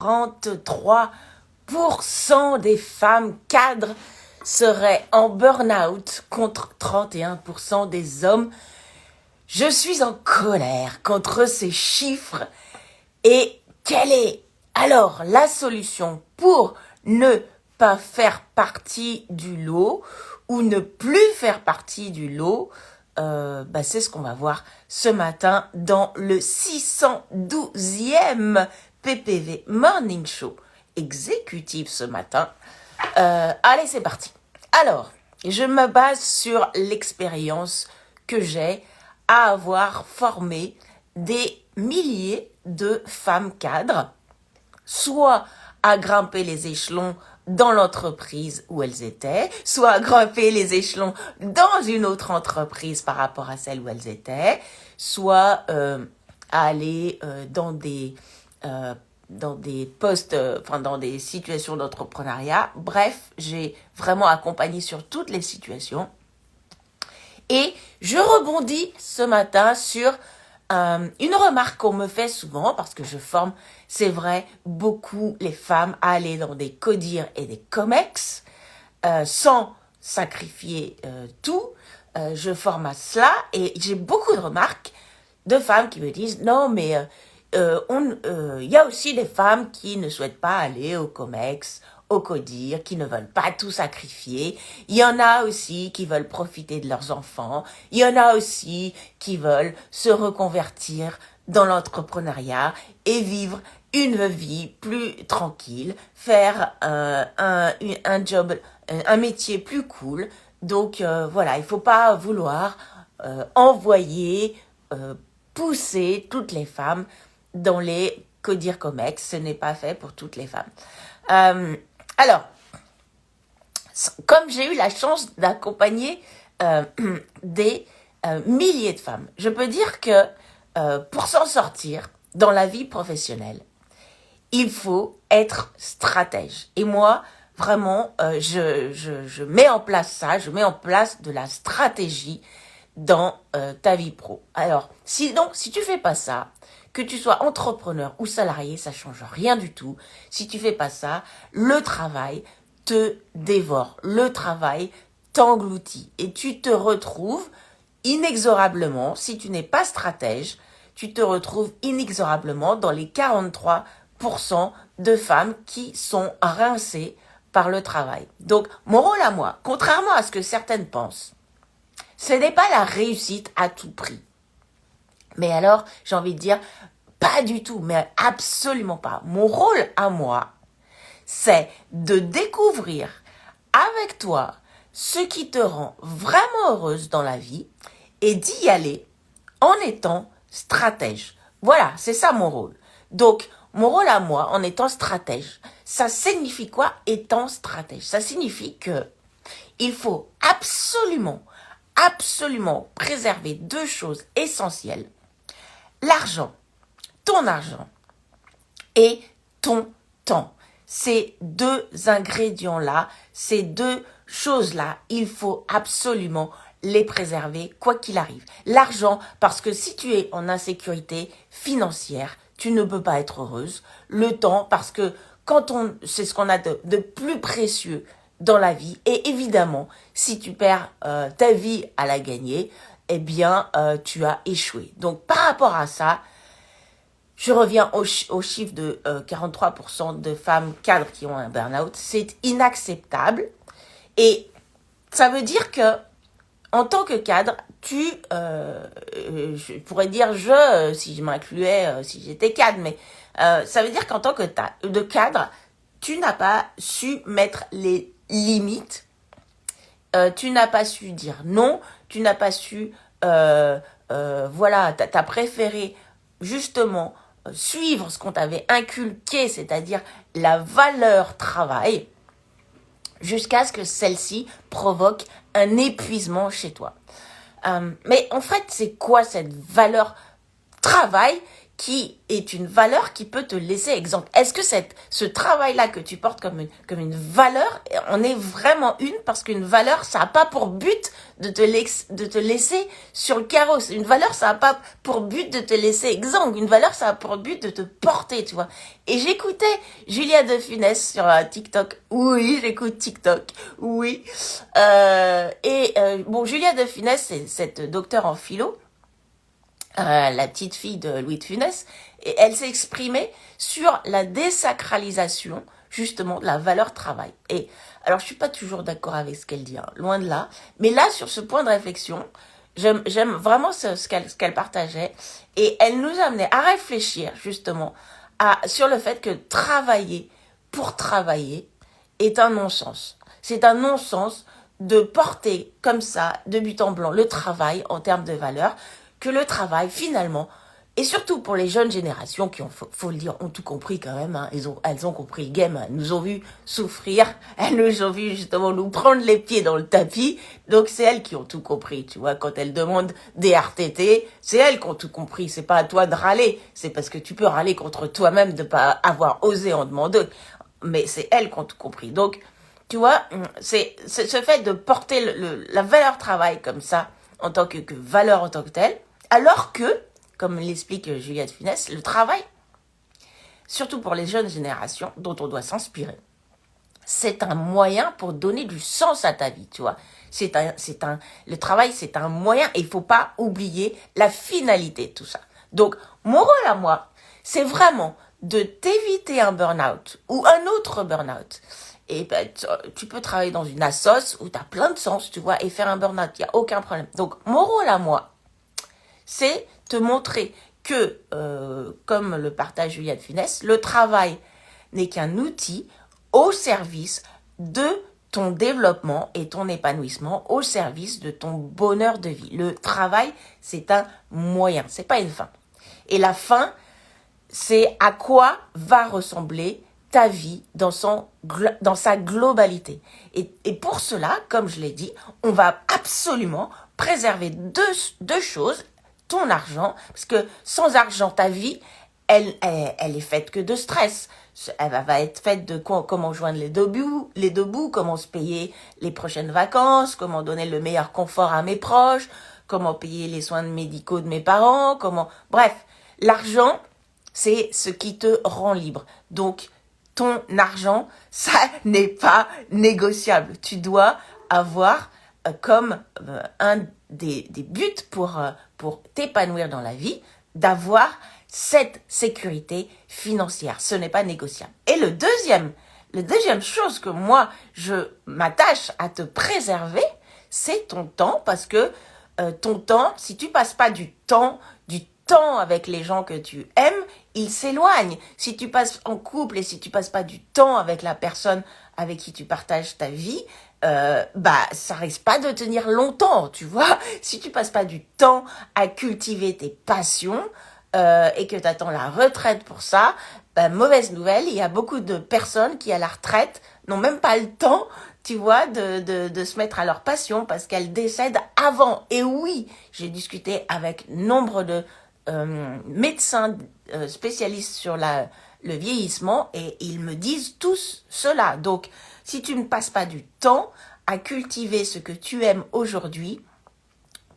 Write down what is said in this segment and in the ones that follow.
43% des femmes cadres seraient en burn-out contre 31% des hommes. Je suis en colère contre ces chiffres. Et quelle est alors la solution pour ne pas faire partie du lot ou ne plus faire partie du lot? C'est ce qu'on va voir ce matin dans le 612e PPV Morning Show exécutif ce matin. Allez, c'est parti. Alors, je me base sur l'expérience que j'ai à avoir formé des milliers de femmes cadres, soit à grimper les échelons dans l'entreprise où elles étaient, soit à grimper les échelons dans une autre entreprise par rapport à celle où elles étaient, soit à aller dans des postes, dans des situations d'entrepreneuriat. Bref, j'ai vraiment accompagné sur toutes les situations. Et je rebondis ce matin sur une remarque qu'on me fait souvent, parce que je forme, c'est vrai, beaucoup les femmes à aller dans des CODIR et des COMEX, sans sacrifier tout. Je forme à cela et j'ai beaucoup de remarques de femmes qui me disent « Non, mais y a aussi des femmes qui ne souhaitent pas aller au COMEX, au CODIR, qui ne veulent pas tout sacrifier. Il y en a aussi qui veulent profiter de leurs enfants. Il y en a aussi qui veulent se reconvertir dans l'entrepreneuriat et vivre une vie plus tranquille, faire un job, un métier plus cool. Donc voilà, il faut pas vouloir envoyer, pousser toutes les femmes dans les CODIR COMEX. Ce n'est pas fait pour toutes les femmes. Alors, comme j'ai eu la chance d'accompagner des milliers de femmes, je peux dire que pour s'en sortir dans la vie professionnelle, il faut être stratège. Et moi, vraiment, je mets en place ça, je mets en place de la stratégie dans ta vie pro. Alors, si tu fais pas ça, que tu sois entrepreneur ou salarié, ça change rien du tout. Si tu fais pas ça, le travail te dévore, le travail t'engloutit et tu te retrouves inexorablement, si tu n'es pas stratège, tu te retrouves inexorablement dans les 43% de femmes qui sont rincées par le travail. Donc, mon rôle à moi, contrairement à ce que certaines pensent, ce n'est pas la réussite à tout prix. Mais alors, j'ai envie de dire, pas du tout, mais absolument pas. Mon rôle à moi, c'est de découvrir avec toi ce qui te rend vraiment heureuse dans la vie et d'y aller en étant stratège. Voilà, c'est ça mon rôle. Donc, mon rôle à moi, en étant stratège, ça signifie quoi étant stratège? Ça signifie que il faut absolument préserver deux choses essentielles. L'argent, ton argent et ton temps. Ces deux ingrédients-là, ces deux choses-là, il faut absolument les préserver quoi qu'il arrive. L'argent, parce que si tu es en insécurité financière, tu ne peux pas être heureuse. Le temps, parce que c'est ce qu'on a de plus précieux dans la vie. Et évidemment, si tu perds ta vie à la gagner, eh bien, tu as échoué. Donc, par rapport à ça, je reviens au chiffre de 43% de femmes cadres qui ont un burn-out. C'est inacceptable. Et ça veut dire que, en tant que cadre, je pourrais dire si je m'incluais, si j'étais cadre, mais ça veut dire qu'en tant que cadre, tu n'as pas su mettre les limites, tu n'as pas su dire non, tu n'as pas su, t'as préféré justement suivre ce qu'on t'avait inculqué, c'est-à-dire la valeur travail, jusqu'à ce que celle-ci provoque un épuisement chez toi. Mais en fait, c'est quoi cette valeur travail qui est une valeur qui peut te laisser exemple. Est-ce que ce travail-là que tu portes comme une valeur, on est vraiment une, parce qu'une valeur, ça n'a pas pour but de te laisser sur le carreau. Une valeur, ça n'a pas pour but de te laisser exsangue. Une valeur, ça a pour but de te porter, tu vois. Et j'écoutais Julia de Funès sur TikTok. Oui, j'écoute TikTok. Oui. Bon, Julia de Funès, c'est cette docteure en philo, la petite fille de Louis de Funès, et elle s'est exprimée sur la désacralisation, justement, de la valeur travail. Et alors, je suis pas toujours d'accord avec ce qu'elle dit, hein, loin de là, mais là, sur ce point de réflexion, j'aime vraiment ce qu'elle partageait, et elle nous amenait à réfléchir, justement, sur le fait que travailler pour travailler est un non-sens. C'est un non-sens de porter comme ça, de but en blanc, le travail en termes de valeur, que le travail, finalement, et surtout pour les jeunes générations qui, faut le dire, ont tout compris quand même, hein, elles ont compris le game, elles nous ont vu souffrir, elles nous ont vu justement nous prendre les pieds dans le tapis, donc c'est elles qui ont tout compris, tu vois, quand elles demandent des RTT, c'est elles qui ont tout compris, c'est pas à toi de râler, c'est parce que tu peux râler contre toi-même de pas avoir osé en demander, mais c'est elles qui ont tout compris. Donc, tu vois, c'est ce fait de porter la valeur travail comme ça, en tant que valeur en tant que telle, alors que, comme l'explique Julia de Funès, le travail, surtout pour les jeunes générations dont on doit s'inspirer, c'est un moyen pour donner du sens à ta vie, tu vois. Le travail, c'est un moyen, et il faut pas oublier la finalité de tout ça. Donc, mon rôle à moi, c'est vraiment de t'éviter un burn-out ou un autre burn-out. Et ben, tu peux travailler dans une assoce où tu as plein de sens, tu vois, et faire un burn-out, il n'y a aucun problème. Donc, mon rôle à moi, c'est te montrer que, comme le partage Julia de Funès, le travail n'est qu'un outil au service de ton développement et ton épanouissement, au service de ton bonheur de vie. Le travail, c'est un moyen, c'est pas une fin. Et la fin, c'est à quoi va ressembler ta vie dans sa globalité. Et pour cela, comme je l'ai dit, on va absolument préserver deux choses. Ton argent, parce que sans argent, ta vie, elle est faite que de stress. Elle va être faite de comment joindre les deux bouts, comment se payer les prochaines vacances, comment donner le meilleur confort à mes proches, comment payer les soins médicaux de mes parents, Bref, l'argent, c'est ce qui te rend libre. Donc, ton argent, ça n'est pas négociable. Tu dois avoir comme un des buts pour t'épanouir dans la vie, d'avoir cette sécurité financière. Ce n'est pas négociable. Et le deuxième chose que moi, je m'attache à te préserver, c'est ton temps, parce que ton temps, si tu passes pas du temps avec les gens que tu aimes, ils s'éloignent. Si tu passes en couple et si tu passes pas du temps avec la personne avec qui tu partages ta vie, ça risque pas de tenir longtemps, tu vois. Si tu passes pas du temps à cultiver tes passions et que tu attends la retraite pour ça, mauvaise nouvelle, il y a beaucoup de personnes qui à la retraite n'ont même pas le temps, tu vois, de se mettre à leur passion parce qu'elles décèdent avant. Et oui, j'ai discuté avec nombre de médecins spécialistes sur le vieillissement et ils me disent tous cela. Donc, si tu ne passes pas du temps à cultiver ce que tu aimes aujourd'hui,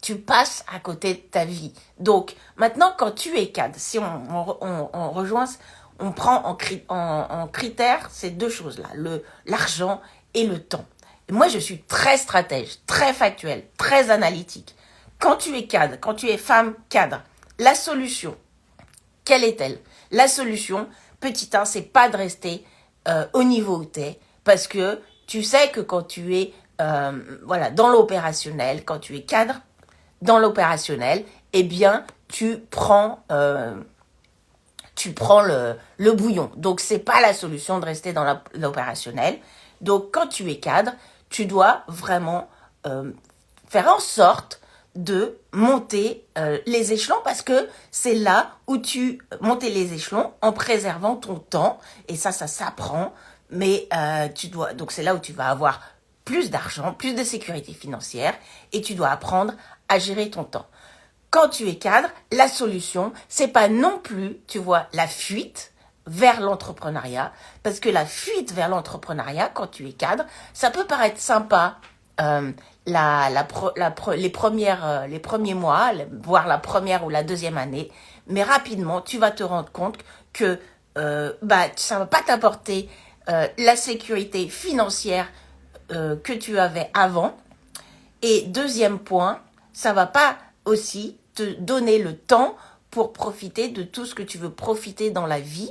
tu passes à côté de ta vie. Donc, maintenant, quand tu es cadre, si on rejoint, on prend en critère ces deux choses-là, l'argent et le temps. Et moi, je suis très stratège, très factuelle, très analytique. Quand tu es cadre, quand tu es femme cadre, la solution, quelle est-elle? La solution, petit 1, c'est pas de rester au niveau où tu es, parce que tu sais que quand tu es dans l'opérationnel, quand tu es cadre, dans l'opérationnel, eh bien, tu prends le bouillon. Donc, c'est pas la solution de rester dans l'opérationnel. Donc, quand tu es cadre, tu dois vraiment faire en sorte de monter les échelons, parce que c'est là où tu montes les échelons en préservant ton temps, et ça s'apprend, mais donc c'est là où tu vas avoir plus d'argent, plus de sécurité financière, et tu dois apprendre à gérer ton temps. quand tu es cadre, la solution, c'est pas non plus, tu vois, la fuite vers l'entrepreneuriat, parce que la fuite vers l'entrepreneuriat, quand tu es cadre, ça peut paraître sympa, les premiers mois, voire la première ou la deuxième année, mais rapidement, tu vas te rendre compte que ça va pas t'apporter la sécurité financière que tu avais avant. Et deuxième point, ça va pas aussi te donner le temps pour profiter de tout ce que tu veux profiter dans la vie.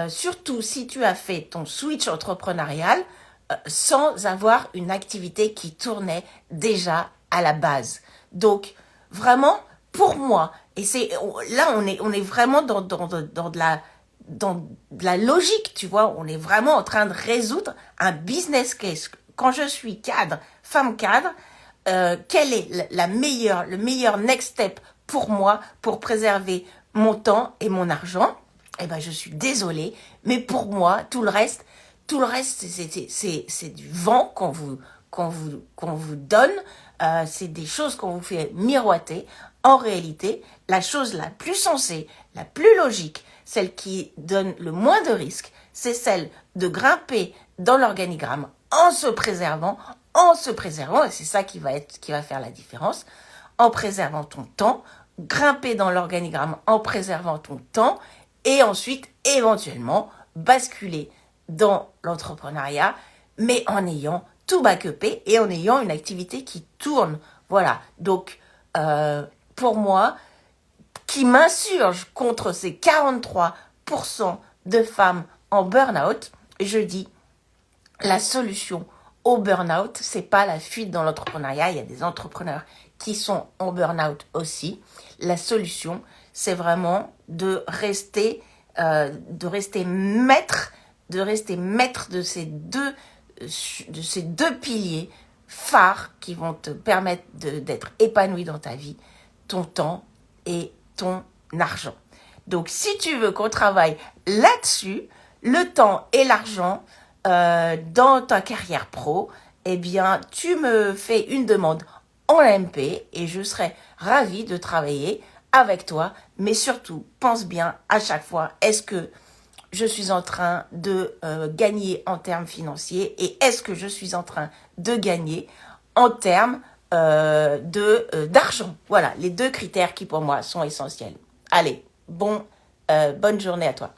Surtout si tu as fait ton switch entrepreneurial sans avoir une activité qui tournait déjà à la base. Donc, vraiment, pour moi, et là, on est vraiment dans de la logique, tu vois, on est vraiment en train de résoudre un business case. Quand je suis cadre, femme cadre, quel est le meilleur next step pour moi pour préserver mon temps et mon argent? Eh ben, je suis désolée, mais pour moi, tout le reste, c'est du vent qu'on vous donne. C'est des choses qu'on vous fait miroiter. En réalité, la chose la plus sensée, la plus logique, celle qui donne le moins de risques, c'est celle de grimper dans l'organigramme en se préservant, et c'est ça qui va faire la différence, en préservant ton temps, grimper dans l'organigramme en préservant ton temps, et ensuite, éventuellement, basculer dans l'entrepreneuriat, mais en ayant tout backupé et en ayant une activité qui tourne. Voilà. Donc, pour moi, qui m'insurge contre ces 43% de femmes en burn-out, je dis, la solution au burn-out, c'est pas la fuite dans l'entrepreneuriat. Il y a des entrepreneurs qui sont en burn-out aussi. La solution, c'est vraiment de rester maître de ces deux piliers phares qui vont te permettre d'être épanoui dans ta vie, ton temps et ton argent. Donc, si tu veux qu'on travaille là-dessus, le temps et l'argent dans ta carrière pro, eh bien, tu me fais une demande en MP et je serai ravie de travailler avec toi. Mais surtout, pense bien à chaque fois, est-ce que je suis en train de gagner en termes financiers et est-ce que je suis en train de gagner en termes d'argent. Voilà, les deux critères qui pour moi sont essentiels. Allez, bonne journée à toi.